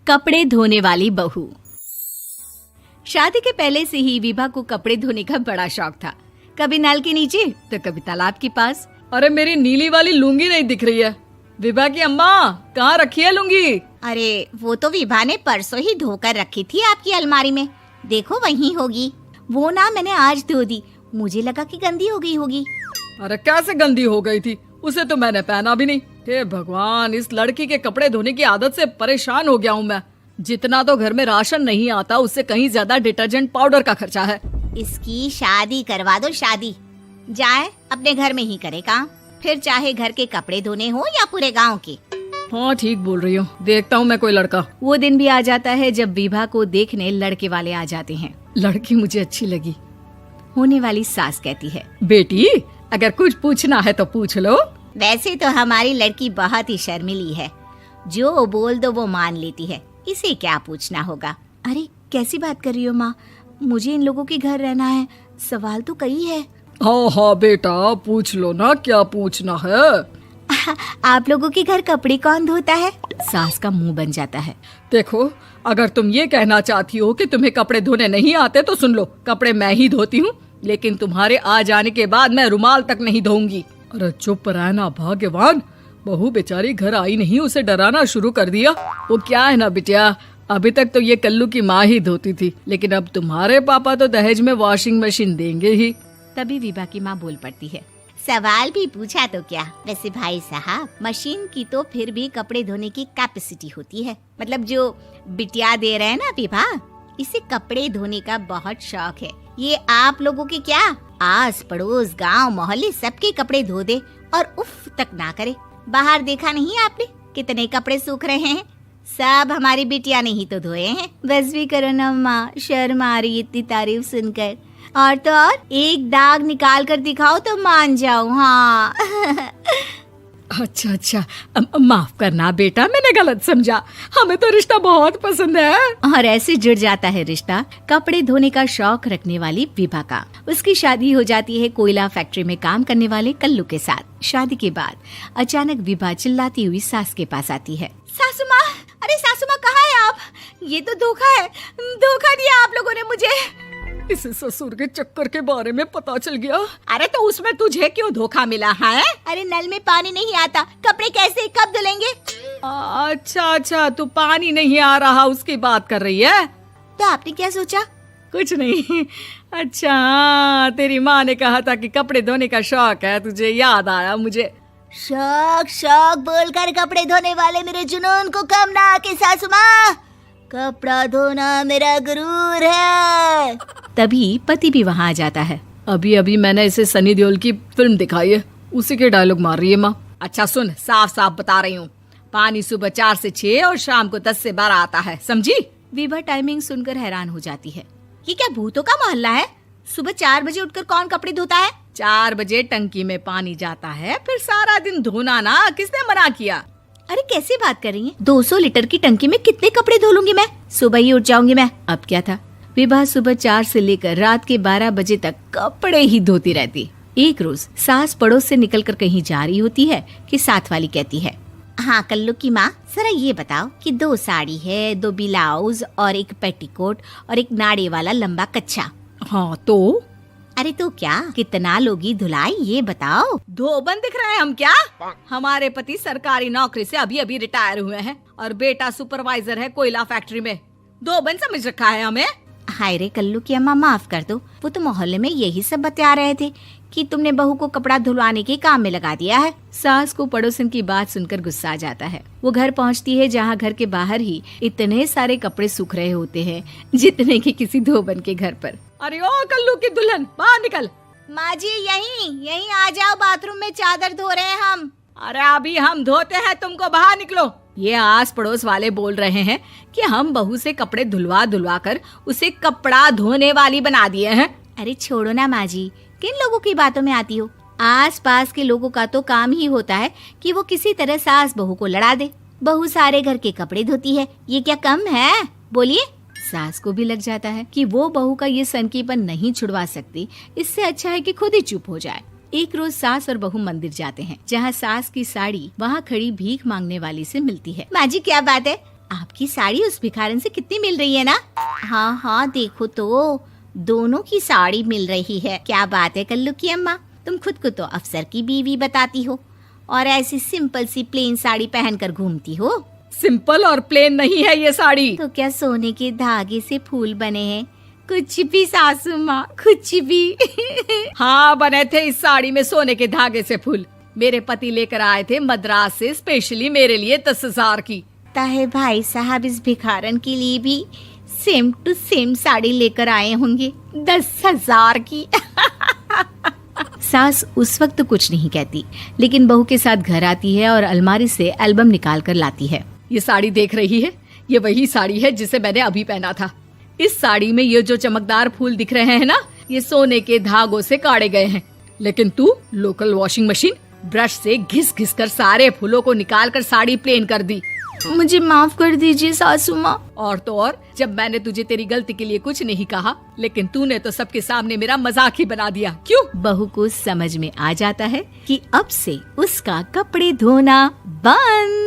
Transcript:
कपड़े धोने वाली बहू। शादी के पहले से ही विभा को कपड़े धोने का बड़ा शौक था। कभी नल के नीचे तो कभी तालाब के पास। अरे मेरी नीली वाली लुंगी नहीं दिख रही है। विभा की अम्मा, कहाँ रखी है लुंगी? अरे वो तो विभा ने परसों ही धोकर रखी थी आपकी अलमारी में, देखो वहीं होगी। वो ना मैंने आज धो दी, मुझे लगा कि गंदी हो गई होगी। अरे कैसे गंदी हो गई थी? उसे तो मैंने पहना भी नहीं। हे भगवान, इस लड़की के कपड़े धोने की आदत से परेशान हो गया हूँ मैं। जितना तो घर में राशन नहीं आता, उससे कहीं ज्यादा डिटर्जेंट पाउडर का खर्चा है। इसकी शादी करवा दो, शादी जाए अपने घर में ही करे काम, फिर चाहे घर के कपड़े धोने हो या पूरे गांव के। हाँ ठीक बोल रही हूँ, देखता हूँ मैं कोई लड़का। वो दिन भी आ जाता है जब विभा को देखने लड़के वाले आ जाते हैं। लड़की मुझे अच्छी लगी। होने वाली सास कहती है, बेटी अगर कुछ पूछना है तो पूछ लो। वैसे तो हमारी लड़की बहुत ही शर्मीली है, जो बोल दो वो मान लेती है, इसे क्या पूछना होगा। अरे कैसी बात कर रही हो माँ, मुझे इन लोगों के घर रहना है, सवाल तो कई है। हाँ हाँ बेटा, पूछ लो ना, क्या पूछना है। आप लोगों के घर कपड़े कौन धोता है? सास का मुंह बन जाता है। देखो, अगर तुम ये कहना चाहती हो कि तुम्हें कपड़े धोने नहीं आते तो सुन लो, कपड़े मैं ही धोती हूँ, लेकिन तुम्हारे आ जाने के बाद मैं रुमाल तक नहीं धोऊंगी। अरे चुप रहना भाग्यवान, बहू बेचारी घर आई नहीं, उसे डराना शुरू कर दिया। वो क्या है ना बिटिया, अभी तक तो ये कल्लू की माँ ही धोती थी, लेकिन अब तुम्हारे पापा तो दहेज में वॉशिंग मशीन देंगे ही। तभी विभा की माँ बोल पड़ती है, सवाल भी पूछा तो क्या। वैसे भाई साहब, मशीन की तो फिर भी कपड़े धोने की कैपेसिटी होती है। मतलब जो बिटिया दे रहे हैं ना विभा, इसे कपड़े धोने का बहुत शौक है। ये आप लोगों के क्या, आस पड़ोस गांव मोहल्ले सबके कपड़े धो दे और उफ तक ना करे। बाहर देखा नहीं आपने कितने कपड़े सूख रहे हैं? सब हमारी बिटिया ने ही तो धोए हैं। बस भी करो ना माँ, शर्म आ रही इतनी तारीफ सुनकर। और तो और एक दाग निकाल कर दिखाओ तो मान जाऊं। हाँ अच्छा, माफ करना बेटा, मैंने गलत समझा। हमें तो रिश्ता बहुत पसंद है। और ऐसे जुड़ जाता है रिश्ता कपड़े धोने का शौक रखने वाली विभा का। उसकी शादी हो जाती है कोयला फैक्ट्री में काम करने वाले कल्लू के साथ। शादी के बाद अचानक विभा चिल्लाती हुई सास के पास आती है। सासू माँ, अरे सासू माँ कहाँ है आप? ये तो धोखा है, धोखा दिया आप लोगों ने मुझे। इसे ससुर के चक्कर के बारे में पता चल गया। अरे तो उसमें तुझे क्यों धोखा मिला है? अरे नल में पानी नहीं आता, कपड़े कैसे कब धुलेंगे? अच्छा, तू पानी नहीं आ रहा उसकी बात कर रही है। तो आपने क्या सोचा? कुछ नहीं। अच्छा, तेरी माँ ने कहा था कि कपड़े धोने का शौक है तुझे, याद आया मुझे। शौक बोलकर कपड़े धोने वाले मेरे जुनून को कम ना आके सासू माँ, कपड़ा धोना मेरा गुरूर है। तभी पति भी वहाँ आ जाता है। अभी मैंने इसे सनी देओल की फिल्म दिखाई है, उसी के डायलॉग मार रही है माँ। अच्छा सुन, साफ साफ बता रही हूँ, पानी सुबह 4 से 6 और शाम को 10 से 12 आता है, समझी? विभा टाइमिंग सुनकर हैरान हो जाती है। ये क्या भूतों का मोहल्ला है? सुबह 4 बजे उठकर कौन कपड़े धोता है? 4 बजे टंकी में पानी जाता है, फिर सारा दिन धोना ना, किसने मना किया? अरे कैसी बात कर रही हैं? 200 लीटर की टंकी में कितने कपड़े धो लूंगी मैं? सुबह ही उठ जाऊंगी मैं। अब क्या था, विभा सुबह 4 से लेकर रात के 12 बजे तक कपड़े ही धोती रहती। एक रोज सास पड़ोस से निकलकर कहीं जा रही होती है कि साथ वाली कहती है, हाँ कल्लू की माँ, जरा ये बताओ कि 2 साड़ी है, 2 ब्लाउज और एक पेटीकोट और एक नाड़े वाला लंबा कच्छा। हाँ तो? अरे तो क्या, कितना लोगी धुलाई ये बताओ। धोबन दिख रहे हैं हम क्या? हमारे पति सरकारी नौकरी से अभी रिटायर हुए हैं और बेटा सुपरवाइजर है कोयला फैक्ट्री में। धोबन समझ रखा है हमें? हाय रे कल्लू की अम्मा, माफ कर दो, वो तो मोहल्ले में यही सब बता रहे थे कि तुमने बहू को कपड़ा धुलवाने के काम में लगा दिया है। सास को पड़ोसन की बात सुनकर गुस्सा आ जाता है। वो घर पहुंचती है जहां घर के बाहर ही इतने सारे कपड़े सूख रहे होते हैं जितने कि किसी धोबन के घर पर। अरे ओ कल्लू की दुल्हन, बाहर निकल। माँ जी यहीं आ जाओ, बाथरूम में चादर धो रहे हैं हम। अरे अभी हम धोते हैं, तुमको बाहर निकलो। ये आस पड़ोस वाले बोल रहे हैं कि हम बहू से कपड़े धुलवा कर उसे कपड़ा धोने वाली बना दिए हैं। अरे छोड़ो ना माँ जी, किन लोगों की बातों में आती हो? आस पास के लोगों का तो काम ही होता है कि वो किसी तरह सास बहू को लड़ा दे। बहू सारे घर के कपड़े धोती है, ये क्या कम है? बोलिए। सास को भी लग जाता है कि वो बहू का ये सनकीपन नहीं छुड़वा सकती, इससे अच्छा है कि खुद ही चुप हो जाए। एक रोज सास और बहू मंदिर जाते हैं, जहाँ सास की साड़ी वहाँ खड़ी भीख मांगने वाली से मिलती है। माँ जी क्या बात है, आपकी साड़ी उस भिखारन से कितनी मिल रही है ना? हाँ हाँ देखो तो, दोनों की साड़ी मिल रही है। क्या बात है कल्लू की अम्मा, तुम खुद को तो अफसर की बीवी बताती हो और ऐसी सिंपल सी प्लेन साड़ी पहनकर घूमती हो। सिंपल और प्लेन नहीं है ये साड़ी। तो क्या सोने के धागे से फूल बने हैं? कुछ भी सासू माँ, कुछ भी। हाँ बने थे इस साड़ी में सोने के धागे से फूल। मेरे पति लेकर आए थे मद्रास से स्पेशली मेरे लिए 10,000 की। ताहे भाई साहब इस भिखारन के लिए भी सेम टू सेम साड़ी लेकर आए होंगे 10,000 की। सास उस वक्त तो कुछ नहीं कहती, लेकिन बहू के साथ घर आती है और अलमारी से एल्बम निकाल कर लाती है। ये साड़ी देख रही है, ये वही साड़ी है जिसे मैंने अभी पहना था। इस साड़ी में ये जो चमकदार फूल दिख रहे हैं ना, ये सोने के धागों से काढ़े गए हैं। लेकिन तू लोकल वॉशिंग मशीन ब्रश से घिस घिस कर सारे फूलों को निकाल कर साड़ी प्लेन कर दी। मुझे माफ कर दीजिए सासू माँ। और तो और, जब मैंने तुझे तेरी गलती के लिए कुछ नहीं कहा, लेकिन तूने तो सबके सामने मेरा मजाक ही बना दिया। क्यों? बहू को समझ में आ जाता है कि अब से उसका कपड़े धोना बंद।